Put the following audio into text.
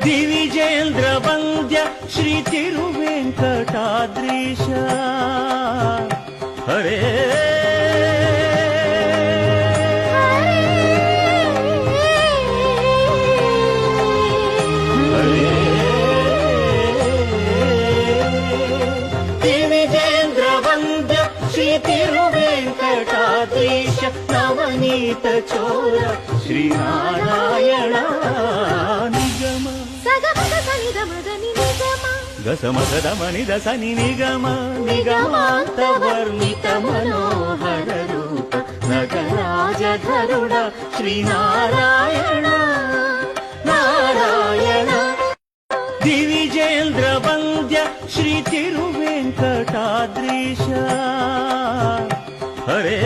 ದಿವಿಜೇಂದ್ರ ವಂದ್ಯ ಶ್ರೀ ತಿರುವೆಂಕಟಾದ್ರೀಶ ಹರೇ ದಿವಿಜೇಂದ್ರ ವಂದ್ಯ ಶ್ರೀ ತಿರುವೆಂಕಟಾದ್ರೀಶ ನವನೀತ ಚೋರ ಶ್ರೀನಾರಾಯಣ ನಿಗಮ ಗಸಮಗದ ಮನಿದ ಸನಿ ನಿಗಮ ನಿಗಮಾಂತ ವರ್ಣಿತ ಮನೋಹರ ರೂಪ ನಗರಾಜ ಗರುಡ ಶ್ರೀನಾರಾಯಣ ನಾರಾಯಣ ದಿವಿಜೇಂದ್ರ ವಂದ್ಯ ಶ್ರೀ ತಿರುವೆಂಕಟಾದ್ರೀಶ ಹರೇ